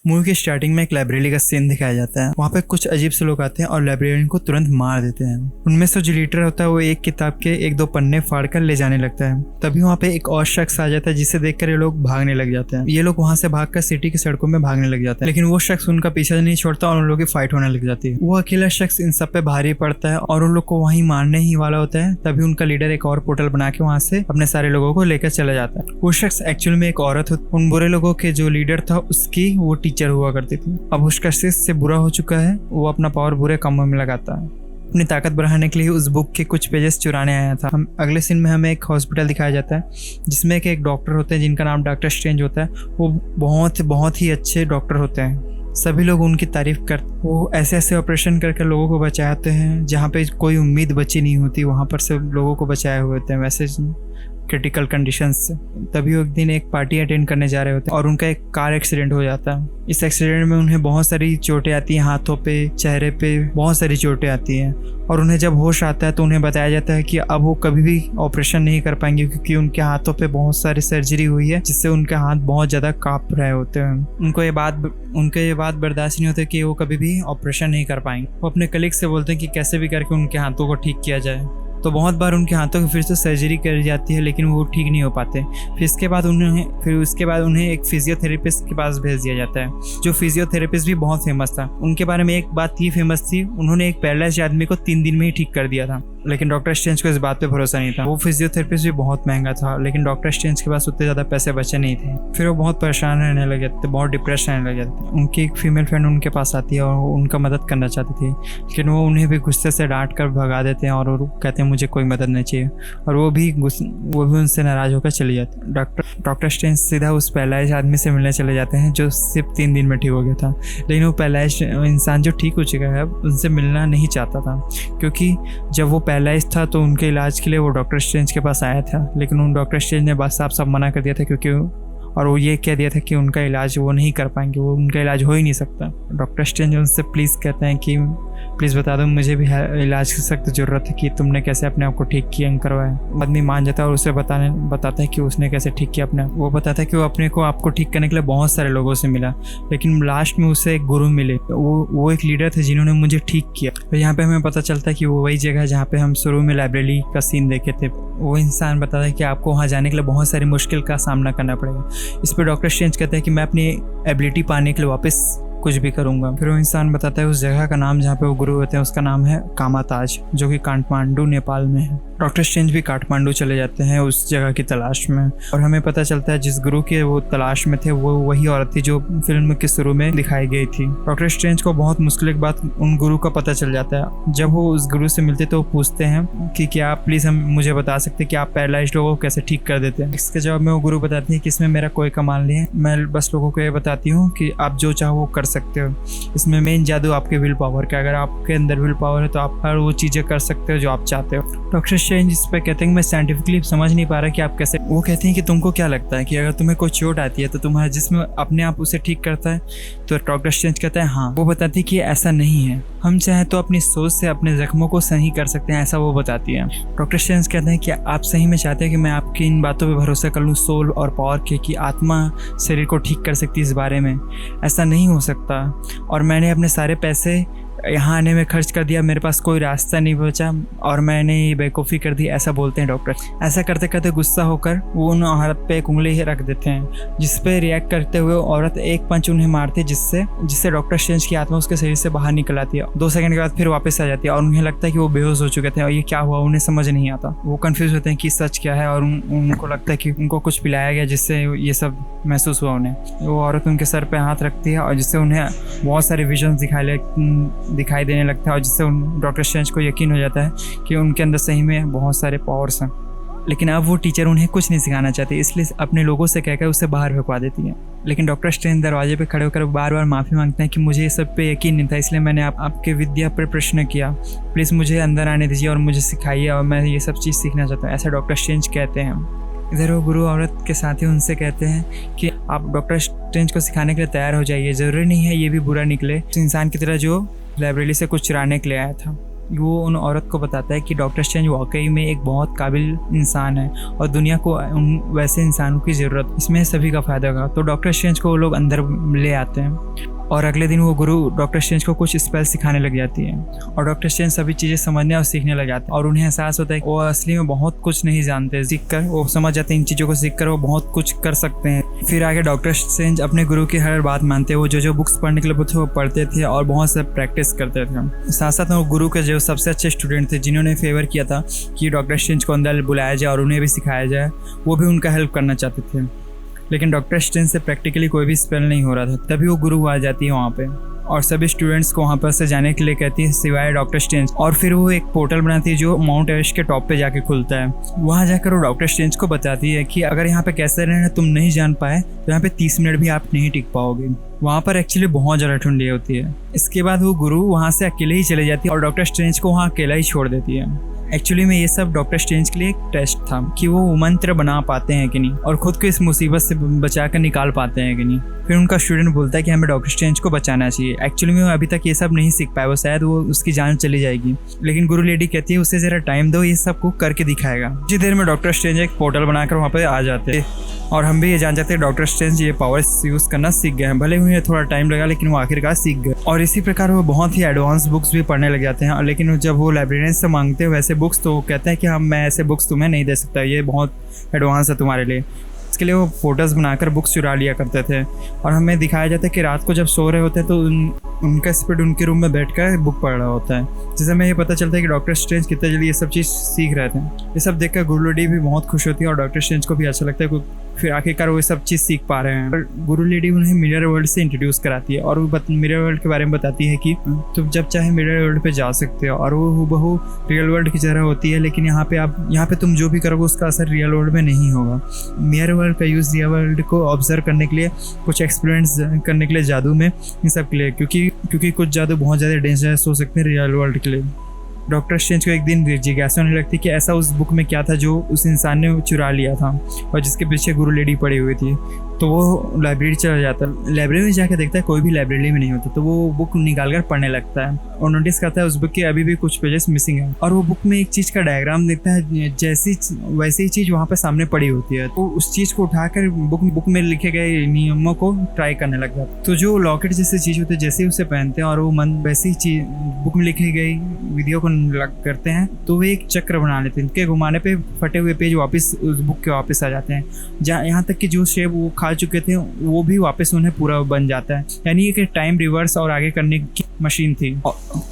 Movie की starting में एक लाइब्रेरी का सीन दिखाया जाता है। वहाँ पे कुछ अजीब से लोग आते हैं और लाइब्रेरियन को तुरंत मार देते हैं। उनमें से जो लीडर होता है वो एक किताब के एक दो पन्ने फाड़ कर ले जाने लगता है। तभी वहाँ पे एक और शख्स आ जाता है जिसे देखकर ये लोग भागने लग जाते हैं। ये लोग वहाँ से भागकर सिटी की सड़कों में भागने लग जाते हैं, लेकिन वो शख्स उनका पीछा नहीं छोड़ता और उन लोगों की फाइट होने लग जाती है। वो अकेला शख्स इन सब पे भारी पड़ता है और उन लोग को वहीं मारने ही वाला होता है। तभी उनका लीडर एक और पोर्टल बना के वहाँ से अपने सारे लोगों को लेकर चला जाता है। वो शख्स एक्चुअल में एक औरत होती। उन बुरे लोगों के जो लीडर था उसकी वो टीचर हुआ करती थी। अब उसका से बुरा हो चुका है, वो अपना पावर बुरे कामों में लगाता है। अपनी ताकत बढ़ाने के लिए उस बुक के कुछ पेजेस चुराने आया था। हम अगले सीन में हमें एक हॉस्पिटल दिखाया जाता है जिसमें एक डॉक्टर होते हैं जिनका नाम डॉक्टर स्ट्रेंज होता है। वो बहुत ही अच्छे डॉक्टर होते हैं। सभी लोग उनकी तारीफ करते। वो ऐसे ऐसे ऑपरेशन करके लोगों को बचाते हैं जहाँ पे कोई उम्मीद बची नहीं होती, वहाँ पर से लोगों को बचाए हुए होते हैं वैसे क्रिटिकल कंडीशंस से। तभी वो एक दिन एक पार्टी अटेंड करने जा रहे होते हैं और उनका एक कार एक्सीडेंट हो जाता है। इस एक्सीडेंट में उन्हें बहुत सारी चोटें आती हैं, हाथों पे, चेहरे पे बहुत सारी चोटें आती हैं। और उन्हें जब होश आता है तो उन्हें बताया जाता है कि अब वो कभी भी ऑपरेशन नहीं कर पाएंगे क्योंकि उनके हाथों पे बहुत सारी सर्जरी हुई है जिससे उनके हाथ बहुत ज़्यादा काँप रहे होते हैं। उनको ये बात बर्दाश्त नहीं होती कि वो कभी भी ऑपरेशन नहीं कर पाएंगे। वो अपने कलीग से बोलते हैं कि कैसे भी करके उनके हाथों को ठीक किया जाए। तो बहुत बार उनके हाथों की फिर से सर्जरी करी जाती है लेकिन वो ठीक नहीं हो पाते। फिर उसके बाद उन्हें एक फिजियोथेरेपिस्ट के पास भेज दिया जाता है जो फिजियोथेरेपिस्ट भी बहुत फेमस था। उनके बारे में एक बात ये फेमस थी, उन्होंने एक पैरालाइज्ड आदमी को 3 दिन में ही ठीक कर दिया था। लेकिन डॉक्टर स्ट्रेंज को इस बात पे भरोसा नहीं था। वो फिजियोथेरेपिस्ट भी बहुत महंगा था लेकिन डॉक्टर स्ट्रेंज के पास उतने ज़्यादा पैसे बचे नहीं थे। फिर वो बहुत परेशान रहने लगे थे, बहुत डिप्रेस रहने लगे थे। उनकी एक फीमेल फ्रेंड उनके पास आती है और वो उनका मदद करना चाहती थी लेकिन वो उन्हें भी गुस्से से डांट कर भगा देते हैं और वो कहते हैं मुझे कोई मदद नहीं चाहिए और वो भी उनसे नाराज़ होकर चली जाती है। डॉक्टर स्ट्रेंज सीधा उस पैरालाइज्ड आदमी से मिलने चले जाते हैं जो सिर्फ 3 दिन में ठीक हो गया था। लेकिन वो पैरालाइज्ड इंसान जो ठीक हो चुका है उनसे मिलना नहीं चाहता था क्योंकि जब वो पैरालाइज था तो उनके इलाज के लिए वो डॉक्टर स्ट्रेंज के पास आया था लेकिन उन डॉक्टर स्ट्रेंज ने बस साफ मना कर दिया था क्योंकि और वो ये कह दिया था कि उनका इलाज वो नहीं कर पाएंगे, वो उनका इलाज हो ही नहीं सकता। डॉक्टर स्ट्रेंज उनसे प्लीज़ कहते हैं कि प्लीज़ बता दो, मुझे भी इलाज की सख्त ज़रूरत है कि तुमने कैसे अपने आप को ठीक किया करवाया। आदमी मान जाता है और उसे बताता है कि उसने कैसे ठीक किया अपने। वो बताता है कि वो अपने को आपको ठीक करने के लिए बहुत सारे लोगों से मिला लेकिन लास्ट में उसे एक गुरु मिले। वो एक लीडर थे जिन्होंने मुझे ठीक किया। तो यहाँ पे हमें पता चलता है कि वो वही जगह है जहाँ पे हम शुरू में लाइब्रेरी का सीन देखे थे। वो इंसान बताता है कि आपको वहाँ जाने के लिए बहुत सारी मुश्किल का सामना करना पड़ेगा। इस पर डॉक्टर स्ट्रेंज कहते हैं कि मैं अपनी एबिलिटी पाने के लिए वापस कुछ भी करूँगा। फिर वो इंसान बताता है उस जगह का नाम जहाँ पे वो गुरु होते हैं उसका नाम है कामाताज जो कि काठमांडू नेपाल में है। डॉक्टर स्ट्रेंज भी काठमांडू चले जाते हैं उस जगह की तलाश में और हमें पता चलता है जिस गुरु के वो तलाश में थे वो वही औरत थी जो फिल्म के शुरू में दिखाई गई थी। डॉक्टर स्ट्रेंज को बहुत मुश्किल के बाद उन गुरु का पता चल जाता है। जब वो उस गुरु से मिलते तो वो पूछते हैं कि क्या आप प्लीज़ मुझे बता सकते कि आप पैरालाइज्ड लोगों को कैसे ठीक कर देते हैं। इसके जवाब में वो गुरु बताती है कि इसमें मेरा कोई कमाल नहीं है, मैं बस लोगों को ये बताती हूँ कि आप जो चाहो वो कर सकते हो। इसमें मेन जादू आपके विल पावर का, अगर आपके अंदर विल पावर है तो आप हर वो चीज़ें कर सकते हो जो आप चाहते हो। डॉक्टर स्ट्रेंज इस पर कहते हैं कि मैं साइंटिफिकली समझ नहीं पा रहा कि आप कैसे। वो कहते हैं कि तुमको क्या लगता है कि अगर तुम्हें कोई चोट आती है तो तुम्हारा जिस्म अपने आप उसे ठीक करता है? तो डॉक्टर स्ट्रेंज कहता है हाँ। वो बताती है कि ऐसा नहीं है, हम चाहे तो अपनी सोच से अपने जख्मों को सही कर सकते हैं, ऐसा वो बताती है। डॉक्टर स्ट्रेंज कहते हैं कि आप सही में चाहते हैं कि मैं आपकी इन बातों पे भरोसा कर लूँ सोल और पावर के कि आत्मा शरीर को ठीक कर सकती है? इस बारे में ऐसा नहीं हो सकता और मैंने अपने सारे पैसे यहाँ आने में खर्च कर दिया, मेरे पास कोई रास्ता नहीं बचा और मैंने ये बेवकूफ़ी कर दी, ऐसा बोलते हैं डॉक्टर। ऐसा करते करते गुस्सा होकर वो उन औरत पे एक उंगली रख देते हैं जिस पे रिएक्ट करते हुए औरत एक पंच उन्हें मारती है जिससे डॉक्टर स्ट्रेंज की आत्मा उसके शरीर से बाहर निकल आती है। 2 सेकंड के बाद फिर वापस आ जाती है और उन्हें लगता है कि वो बेहोश हो चुके थे और ये क्या हुआ उन्हें समझ नहीं आता। वो कंफ्यूज होते हैं कि सच क्या है और उनको लगता है कि उनको कुछ पिलाया गया जिससे ये सब महसूस हुआ उन्हें। वो औरत उनके सर पे हाथ रखती है और जिससे उन्हें बहुत सारे विजन दिखाई देने लगता है और जिससे डॉक्टर स्ट्रेंज को यकीन हो जाता है कि उनके अंदर सही में बहुत सारे पावर्स हैं। लेकिन अब वो टीचर उन्हें कुछ नहीं सिखाना चाहती इसलिए अपने लोगों से कहकर उसे बाहर भगवा देती है। लेकिन डॉक्टर स्ट्रेंज दरवाजे पे खड़े होकर बार बार माफ़ी मांगते हैं कि मुझे ये सब पे यकीन नहीं था इसलिए मैंने आपके विद्या पर प्रश्न किया, प्लीज़ मुझे अंदर आने दीजिए और मुझे सिखाइए और मैं ये सब चीज़ सीखना चाहता हूँ, ऐसा डॉक्टर स्ट्रेंज कहते हैं। इधर वो गुरु औरत के साथी उनसे कहते हैं कि आप डॉक्टर स्ट्रेंज को सिखाने के लिए तैयार हो जाइए, ज़रूरी नहीं है ये भी बुरा निकले उस इंसान की तरह जो लाइब्रेरी से कुछ चुराने के लिए आया था। वो उन औरत को बताता है कि डॉक्टर स्ट्रेंज वाकई में एक बहुत काबिल इंसान है और दुनिया को उन वैसे इंसानों की ज़रूरत, इसमें सभी का फ़ायदा होगा। तो डॉक्टर स्ट्रेंज को वो लोग अंदर ले आते हैं और अगले दिन वो गुरु डॉक्टर स्ट्रेंज को कुछ स्पेल सिखाने लग जाती है और डॉक्टर स्ट्रेंज सभी चीज़ें समझने और सीखने लग जाते हैं और उन्हें एहसास होता है कि वो असली में बहुत कुछ नहीं जानते। सीख कर वो समझ जाते हैं, इन चीज़ों को सीख कर वो बहुत कुछ कर सकते हैं। फिर आगे डॉक्टर स्ट्रेंज अपने गुरु की हर बात मानते हैं। वो जो बुक्स पढ़ने के लिए बोलते थे वो पढ़ते थे और बहुत से प्रैक्टिस करते थे। साथ साथ वो गुरु के जो सबसे अच्छे स्टूडेंट थे जिन्होंने फेवर किया था कि डॉक्टर स्ट्रेंज को अंदर बुलाया जाए और उन्हें भी सिखाया जाए, वो भी उनका हेल्प करना चाहते थे। लेकिन डॉक्टर स्ट्रेंज से प्रैक्टिकली कोई भी स्पेल नहीं हो रहा था। तभी वो गुरु आ जाती है वहाँ पे और सभी स्टूडेंट्स को वहाँ पर से जाने के लिए कहती है सिवाय डॉक्टर स्ट्रेंज। और फिर वो एक पोर्टल बनाती है जो माउंट एवरेस्ट के टॉप पे जाके खुलता है। वहाँ जाकर वो डॉक्टर स्ट्रेंज को बताती है कि अगर यहाँ पे कैसे रहना तुम नहीं जान पाए तो यहाँ पे 30 मिनट भी आप नहीं टिक पाओगे। वहाँ पर एक्चुअली बहुत ज़्यादा ठंडी होती है। इसके बाद वो गुरु वहाँ से अकेले ही चले जाती है और डॉक्टर स्ट्रेंज को वहाँ अकेला ही छोड़ देती है। एक्चुअली में ये सब डॉक्टर स्ट्रेंज के लिए एक टेस्ट था कि वो मंत्र बना पाते हैं कि नहीं और खुद को इस मुसीबत से बचा कर निकाल पाते हैं कि नहीं। फिर उनका स्टूडेंट बोलता है कि हमें डॉक्टर स्ट्रेंज को बचाना चाहिए। एक्चुअली में वो अभी तक ये सब नहीं सीख पाया, वो शायद वो उसकी जान चली जाएगी। लेकिन गुरु लेडी कहती है उसे ज़रा टाइम दो, ये सब को करके दिखाएगा। कुछ देर में डॉक्टर स्ट्रेंज एक पोर्टल बनाकर वहाँ पर आ जाते हैं और हम भी ये जान जाते हैं डॉक्टर स्ट्रेंज ये पावर्स यूज़ करना सीख गए हैं। भले उन्हें थोड़ा टाइम लगा लेकिन वो आखिरकार सीख गए और इसी प्रकार वो बहुत ही एडवांस बुक्स भी पढ़ने लग जाते हैं। लेकिन जब वो लाइब्रेरियन से मांगते हैं वैसे बुक्स तो वो कहते हैं कि मैं ऐसे बुक्स तुम्हें नहीं दे सकता, ये बहुत एडवांस है तुम्हारे लिए। इसके लिए वो फोटोज़ बनाकर बुक्स चुरा लिया करते थे और हमें दिखाया जाता है कि रात को जब सो रहे होते हैं तो उनका स्पीड उनके रूम में बैठकर बुक पढ़ रहा होता है, जिससे हमें ये पता चलता है कि डॉक्टर स्ट्रेंज कितने जल्दी ये सब चीज़ सीख रहे थे। ये सब देखकर गुरु लेडी भी बहुत खुश होती है और डॉक्टर स्ट्रेंज को भी अच्छा लगता है फिर आखिरकार वो सब चीज़ सीख पा रहे हैं। और गुरु लेडी उन्हें मिरर वर्ल्ड से इंट्रोड्यूस कराती है और वो मिरर वर्ल्ड के बारे में बताती है कि तुम जब चाहे मिरर वर्ल्ड पे जा सकते हो और वो हूबहू रियल वर्ल्ड की तरह होती है। लेकिन यहाँ पे तुम जो भी करोगे उसका असर रियल वर्ल्ड में नहीं होगा। मिरर वर्ल्ड का यूज़ रियल वर्ल्ड को ऑब्जर्व करने के लिए, कुछ एक्सपीरियंस करने के लिए, जादू में, इन सब के लिए, क्योंकि कुछ जादू बहुत ज़्यादा डेंजरस हो सकते हैं रियल वर्ल्ड के लिए। डॉक्टर स्ट्रेंज को एक दिन जिज्ञासा होने लगती कि ऐसा उस बुक में क्या था जो उस इंसान ने चुरा लिया था और जिसके पीछे गुरु लेडी पड़ी हुई थी। तो वो लाइब्रेरी चला जाता है। लाइब्रेरी में जाकर देखता है कोई भी लाइब्रेरी में नहीं होता, तो वो बुक निकाल कर पढ़ने लगता है और नोटिस करता है उस बुक के अभी भी कुछ पेजेस मिसिंग है और वो बुक में एक चीज़ का डायग्राम देखता है, वैसी ही चीज़ वहाँ पर सामने पड़ी होती है। तो उस चीज़ को उठाकर बुक में लिखे गए नियमों को ट्राई करने लगता है। तो जो लॉकेट जैसी चीज़ होती है जैसे ही उसे पहनते हैं और वो मन वैसी ही चीज़ बुक में लिखी गई विधियों को करते हैं तो वो एक चक्र बना लेते हैं। इनके घुमाने पे फटे हुए पेज वापस उस बुक के वापस आ जाते हैं, जहाँ यहाँ तक कि जो शेप वो खा चुके थे वो भी वापस उन्हें पूरा बन जाता है। यानी कि टाइम रिवर्स और आगे करने की मशीन थी।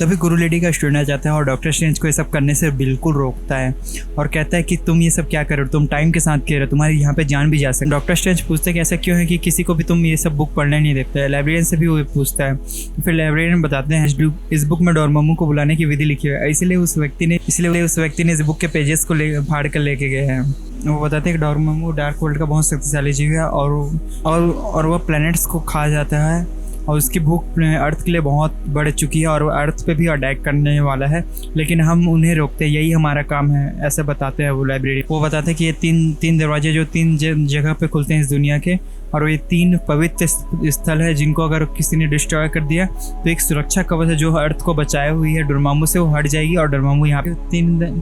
तभी गुरु लेडी का स्टूडेंट आ जाता है और डॉक्टर स्ट्रेंज को ये सब करने से बिल्कुल रोकता है और कहता है कि तुम ये सब क्या कर रहे हो, तुम टाइम के साथ खेल रहे हो, तुम्हारी यहाँ पे जान भी जा सकती है। डॉक्टर स्ट्रेंज पूछते हैं कि ऐसा क्यों है कि किसी को भी तुम ये सब बुक पढ़ने नहीं देते। लाइब्रेरियन से भी वो पूछता है तो फिर लाइब्रेरियन बताते हैं इस बुक में डोरेमोन को बुलाने की विधि लिखी है, इसलिए उस व्यक्ति ने इस बुक के पेजेस को फाड़ कर लेके गए हैं। वो बताते हैं कि डोरेमोन डार्क वर्ल्ड का बहुत शक्तिशाली जीव है और वह प्लैनेट्स को खा जाता है और उसकी भूख अर्थ के लिए बहुत बढ़ चुकी है और वो अर्थ पे भी अटैक करने वाला है, लेकिन हम उन्हें रोकते हैं, यही हमारा काम है, ऐसा बताते हैं वो लाइब्रेरी। वो बताते हैं कि ये तीन दरवाजे जो 3 जगह पे खुलते हैं इस दुनिया के और ये 3 पवित्र स्थल है जिनको अगर किसी ने डिस्ट्रॉय कर दिया तो एक सुरक्षा कवच है जो अर्थ को बचाए हुई है डोरेमोन से, वो हट जाएगी और डोरेमोन यहाँ पे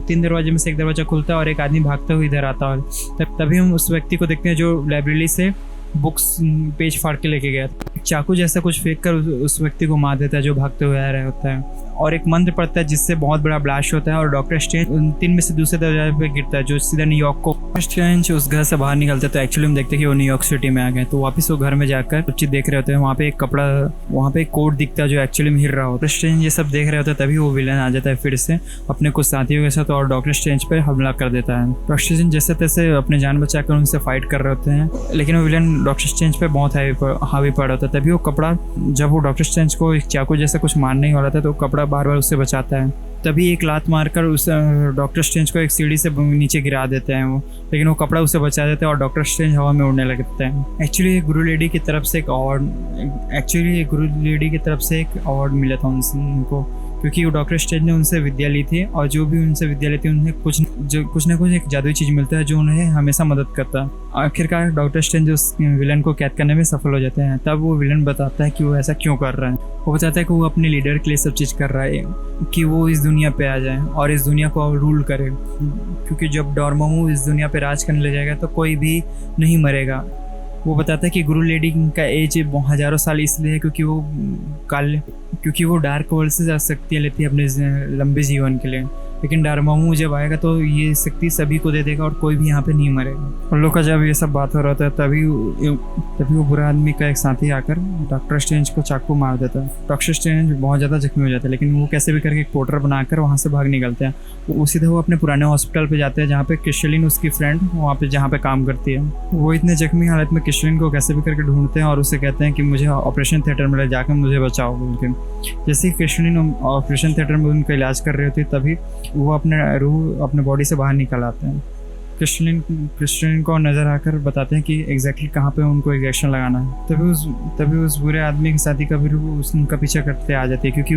3 दरवाजे में से एक दरवाजा खुलता है और एक आदमी भागते हुए इधर आता है। तभी हम उस व्यक्ति को देखते हैं जो लाइब्रेरी से बुक्स पेज फाड़ के लेके गया था। चाकू जैसा कुछ फेंक कर उस व्यक्ति को मार देता है जो भागते हुए आ रहा होता है और एक मंत्र पड़ता है जिससे बहुत बड़ा ब्लास्ट होता है और डॉक्टर स्ट्रेंज उन 3 में से दूसरे दरवाजे पे गिरता है जो सीधा न्यूयॉर्क को। स्ट्रेंज उस घर से बाहर निकलते तो एक्चुअली हम देखते हैं कि वो न्यूयॉर्क सिटी में आ गए। तो वापस वो घर में जाकर कुछ देख रहे होते हैं, वहाँ पे एक कोट दिखता है जो एक्चुअली में हिल रहा होता है। स्ट्रेंज ये सब देख रहे होते हैं तभी वो विलन आ जाता है फिर से अपने कुछ साथियों के साथ और डॉक्टर स्ट्रेंज पे हमला कर देता है। डॉक्टर स्ट्रेंज जैसे तैसे अपने जान बचाकर उनसे फाइट कर रहे होते हैं, लेकिन वो विलन डॉक्टर स्ट्रेंज पे बहुत हावी पड़ा होता है। तभी वो कपड़ा, जब वो डॉक्टर स्ट्रेंज को एक चाकू जैसा कुछ मारने ही वाला था तो कपड़ा बार बार उससे बचाता है। तभी एक लात मारकर उस डॉक्टर स्ट्रेंज को एक सीढ़ी से नीचे गिरा देते हैं वो, लेकिन वो कपड़ा उससे बचा देता है और डॉक्टर स्ट्रेंज हवा में उड़ने लगते हैं। एक्चुअली गुरु लेडी की तरफ से एक अवार्ड मिला था उनको क्योंकि वो डॉक्टर स्ट्रेंज ने उनसे विद्या ली थी और जो भी उनसे विद्या लेती है उन्हें कुछ ना कुछ एक जादुई चीज़ मिलता है जो उन्हें हमेशा मदद करता है। आखिरकार डॉक्टर स्ट्रेंज उस विलन को कैद करने में सफल हो जाते हैं। तब वो विलन बताता है कि वो ऐसा क्यों कर रहा है। वो बताता है कि वो अपने लीडर के लिए सब चीज़ कर रहा है कि वो इस दुनिया पे आ जाए और इस दुनिया को रूल करे, क्योंकि जब डोरमामू इस दुनिया पे राज करने ले जाएगा तो कोई भी नहीं मरेगा। वो बताता है कि गुरु लेडी का एज हज़ारों साल इसलिए है क्योंकि वो डार्क वर्ल्ड से शक्तियाँ लेती है अपने लंबे जीवन के लिए, लेकिन डोरमामू जब आएगा तो ये शक्ति सभी को दे देगा और कोई भी यहाँ पे नहीं मरेगा। उन लोग का जब ये सब बात हो रहा था तभी वो बुरा आदमी का एक साथी आकर डॉक्टर स्ट्रेंज को चाकू मार देता है। डॉक्टर स्ट्रेंज बहुत ज़्यादा जख्मी हो जाता है, लेकिन वो कैसे भी करके एक पोर्टर बनाकर वहाँ से भाग निकलते हैं। वो सीधे वो अपने पुराने हॉस्पिटल पे जाते हैं जहाँ पे क्रिस्टलिन उसकी फ्रेंड वहाँ पे जहाँ पे काम करती है। वो इतने जख्मी हालत में क्रिस्टलिन को कैसे भी करके ढूंढते हैं और उसे कहते हैं कि मुझे ऑपरेशन थिएटर में ले जाकर मुझे बचाओ बोल के। जैसे ही क्रिस्टलिन ऑपरेशन थिएटर में उनका इलाज कर रही होती है तभी वो अपने रूह अपने बॉडी से बाहर निकल आते हैं। क्रिस्टलिन को नज़र आकर बताते हैं कि एग्जैक्टली कहाँ पे उनको इंजेक्शन लगाना है। तभी उस बुरे आदमी के साथी का भी रूह उनका पीछा करते आ जाती है, क्योंकि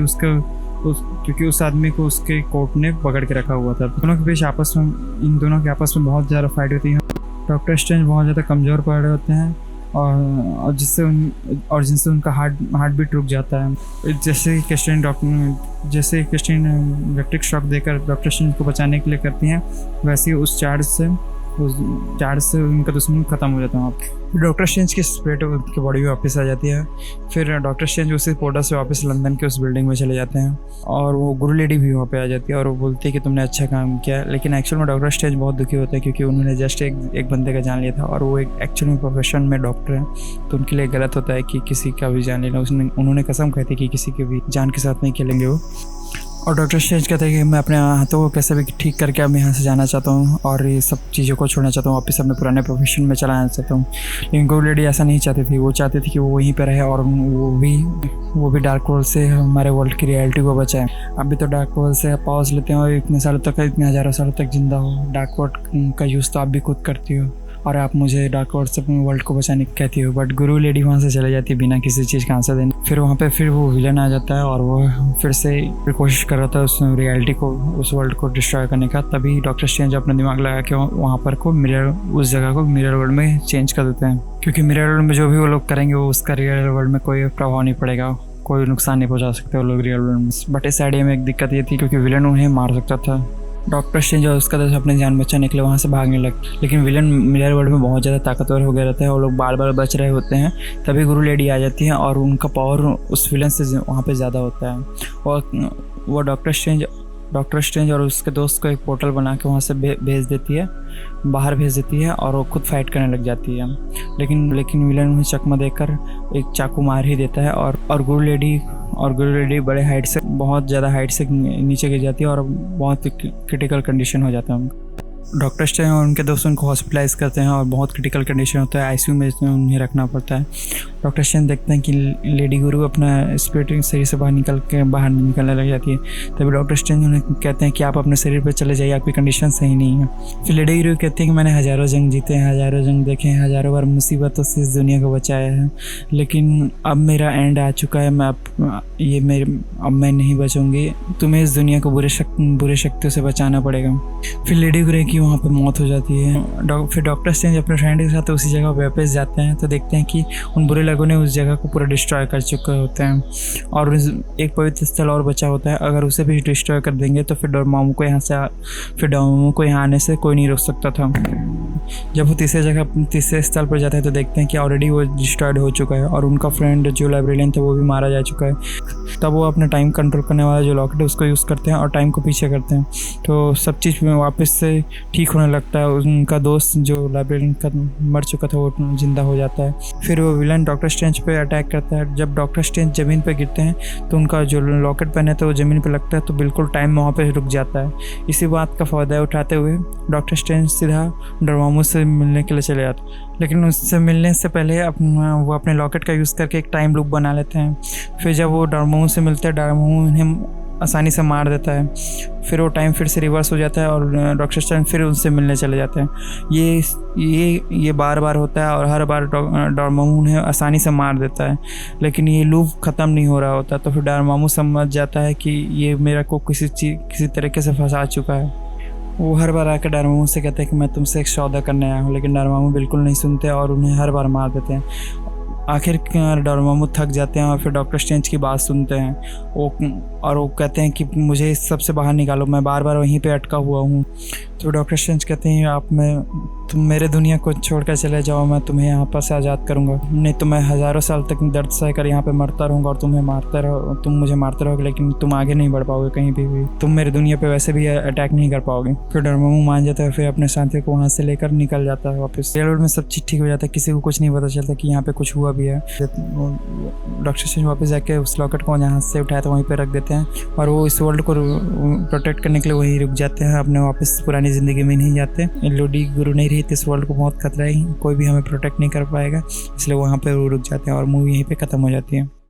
उस आदमी को उसके कोर्ट ने पकड़ के रखा हुआ था। इन दोनों के आपस में बहुत ज़्यादा फाइट होती है। डॉक्टर स्ट्रेंज बहुत ज़्यादा कमज़ोर पड़ रहे होते हैं और जिनसे उनका हार्ट बीट रुक जाता है। जैसे क्रिस्टलिन इलेक्ट्रिक शॉक देकर डॉक्टर स्ट्रेंज को बचाने के लिए करती हैं, वैसे ही उस चार्ज से उनका दुश्मन खत्म हो जाता है। डॉक्टर स्ट्रेंज की स्पिरिट उनकी बॉडी में वापस आ जाती है। फिर डॉक्टर स्ट्रेंज उसी पोर्टल से वापस लंदन के उस बिल्डिंग में चले जाते हैं और वो गुरु लेडी भी वहाँ पे आ जाती है और वो बोलती है कि तुमने अच्छा काम किया। लेकिन एक्चुअल में डॉक्टर स्ट्रेंज बहुत दुखी होता है क्योंकि उन्होंने जस्ट एक बंदे का जान लिया था और वो एक एक्चुअल में प्रोफेशन में डॉक्टर है, तो उनके लिए गलत होता है कि किसी का भी जान लेना। उन्होंने कसम खाई थी कि किसी के भी जान के साथ नहीं खेलेंगे वो। और डॉक्टर स्ट्रेंज कहते हैं कि मैं अपने हाथों को कैसे भी ठीक करके अब यहाँ से जाना चाहता हूँ और ये सब चीज़ों को छोड़ना चाहता हूँ, वापस अपने पुराने प्रोफेशन में चला जाना चाहता हूँ। लेकिन गुरु लेडी ऐसा नहीं चाहती थी। वो चाहती थी कि वो वहीं पे रहे और वो भी डार्क वर्ल्ड से हमारे वर्ल्ड की रियलिटी को बचाए। अभी तो डार्क वर्ल्ड से पॉज लेते हैं और इतने हज़ारों सालों तक जिंदा हो। डार्क वर्ल्ड का यूज़ तो आप भी खुद करती हो और आप मुझे डार्क वर्ल्ड से अपने वर्ल्ड को बचाने की कहती हो। बट गुरु लेडी वहाँ से चले जाती है बिना किसी चीज़ का आंसर देने। फिर वहाँ पे वो विलन आ जाता है और वो फिर से कोशिश कर रहा था उस रियलिटी को, उस वर्ल्ड को डिस्ट्रॉय करने का। तभी डॉक्टर स्ट्रेंज अपना दिमाग लगा के वहाँ पर उस जगह को मिरर वर्ल्ड में चेंज कर देते हैं, क्योंकि मिरर वर्ल्ड में जो भी वो लोग करेंगे वो उसका रियल वर्ल्ड में कोई प्रभाव नहीं पड़ेगा, कोई नुकसान नहीं पहुँचा सकते वो लोग रियल वर्ल्ड में। बट इस आइडिया में एक दिक्कत ये थी क्योंकि विलन उन्हें मार सकता था। डॉक्टर स्ट्रेंज और उसका दोस्त अपने जान बचा निकले वहाँ से भागने लगे, लेकिन विलन मिरर वर्ल्ड में बहुत ज़्यादा ताकतवर हो गया रहता है और लोग बार बार बच रहे होते हैं। तभी गुरु लेडी आ जाती है और उनका पावर उस विलन से वहाँ पे ज़्यादा होता है और वो डॉक्टर स्ट्रेंज और उसके दोस्त को एक पोर्टल बना के वहाँ से बाहर भेज देती है और वो खुद फाइट करने लग जाती है। लेकिन विलन उन्हें चकमा देकर एक चाकू मार ही देता है और गुरु लेडी बड़े हाइट से बहुत ज़्यादा हाइट से नीचे गिर जाती है और बहुत क्रिटिकल कंडीशन हो जाता है उनका। डॉक्टर स्ट्रेंज और उनके दोस्त उनको हॉस्पिटलाइज करते हैं और बहुत क्रिटिकल कंडीशन होता है, आईसीयू में उन्हें रखना पड़ता है। डॉक्टर स्ट्रेंज देखते हैं कि लेडी गुरु अपना स्पिरिट शरीर से बाहर निकलने लग जाती है। तभी डॉक्टर स्ट्रेंज उन्हें कहते हैं कि आप अपने शरीर पर चले जाइए, आपकी कंडीशन सही नहीं है। फिर लेडी गुरु कहती है कि मैंने हज़ारों जंग जीते हैं, हज़ारों जंग देखे हैं, हज़ारों बार मुसीबतों से इस दुनिया को बचाया है, लेकिन अब मेरा एंड आ चुका है। अब मैं नहीं बचूंगी, तुम्हें इस दुनिया को बुरे शक्तियों से बचाना पड़ेगा। फिर लेडी गुरु की वहाँ पे मौत हो जाती है। फिर डॉक्टर स्ट्रेंज अपने फ्रेंड के साथ उसी जगह वापस जाते हैं तो देखते हैं कि उन बुरे लोगों ने उस जगह को पूरा डिस्ट्रॉय कर चुके होते हैं और एक पवित्र स्थल और बचा होता है। अगर उसे भी डिस्ट्रॉय कर देंगे तो फिर डोरमामू को यहाँ आने से कोई नहीं रोक सकता था। जब वो तीसरे स्थल पर जाता है तो देखते हैं कि ऑलरेडी वो डिस्ट्रॉयड हो चुका है और उनका फ्रेंड जो लाइब्रेरियन था वो भी मारा जा चुका है। तब वो अपना टाइम कंट्रोल करने वाला जो लॉकेट है उसको यूज़ करते हैं और टाइम को पीछे करते हैं, तो सब चीज़ में वापस से ठीक होने लगता है। उनका दोस्त जो लाइब्रेरियन का मर चुका था वो जिंदा हो जाता है। फिर वो विलन डॉक्टर स्ट्रेंज पे अटैक करता है। जब डॉक्टर स्ट्रेंज ज़मीन पे गिरते हैं तो उनका जो लॉकेट पहने था वो ज़मीन पे लगता है, तो बिल्कुल टाइम वहाँ पे रुक जाता है। इसी बात का फ़ायदा उठाते हुए डॉक्टर स्ट्रेंज सीधा डोरमामू से मिलने के लिए चले जाते हैं, लेकिन उससे मिलने से पहले वो अपने लॉकेट का यूज़ करके एक टाइम लूप बना लेते हैं। फिर जब वो डोरमामू से मिलते हैं, डोरमामू उन्हें आसानी से मार देता है। फिर वो टाइम फिर से रिवर्स हो जाता है और डॉक्टर स्ट्रेंज फिर उनसे मिलने चले जाते हैं। ये बार बार होता है और हर बार डोरेमोन उन्हें आसानी से मार देता है, लेकिन ये लूप ख़त्म नहीं हो रहा होता। तो फिर डोरेमोन समझ जाता है कि ये मेरा को किसी तरीके से फंसा चुका है। वो हर बार आकर डोरेमोन से कहते हैं कि मैं तुमसे एक सौदा करने आया हूँ, लेकिन डोरेमोन बिल्कुल नहीं सुनते और उन्हें हर बार मार देते हैं। आखिरकार डोरेमोन थक जाते हैं और फिर डॉक्टर स्ट्रेंज की बात सुनते हैं। वो कहते हैं कि मुझे इस सब से बाहर निकालो, मैं बार बार वहीं पे अटका हुआ हूँ। तो डॉक्टर स्ट्रेंज कहते हैं तुम मेरे दुनिया को छोड़कर चले जाओ, मैं तुम्हें यहाँ पर से आज़ाद करूँगा, नहीं तो मैं हज़ारों साल तक दर्द सहकर यहाँ पे मरता रहूँगा और तुम मुझे मारते रहोगे, लेकिन तुम आगे नहीं बढ़ पाओगे कहीं भी। तुम मेरे दुनिया पे वैसे भी अटैक नहीं कर पाओगे। फिर डोरेमोन मान जाता है, फिर अपने साथी को वहाँ से लेकर निकल जाता है वापस। रेलरोड में सब चीज़ ठीक हो जाता है, किसी को कुछ नहीं पता चलता कि यहाँ पे कुछ हुआ भी है। डॉक्टर स्ट्रेंज वापस जाके उस लॉकेट को जहाँ से उठाया था वहीं पे रख देते हैं और वो इस वर्ल्ड को प्रोटेक्ट करने के लिए वहीं रुक जाते हैं, अपने वापस पुरानी ज़िंदगी में नहीं जाते। लोडी गुरु नहीं रही तो इस वर्ल्ड को बहुत खतरा है, कोई भी हमें प्रोटेक्ट नहीं कर पाएगा, इसलिए वहाँ पे वो रुक जाते हैं और मूवी यहीं पे ख़त्म हो जाती है।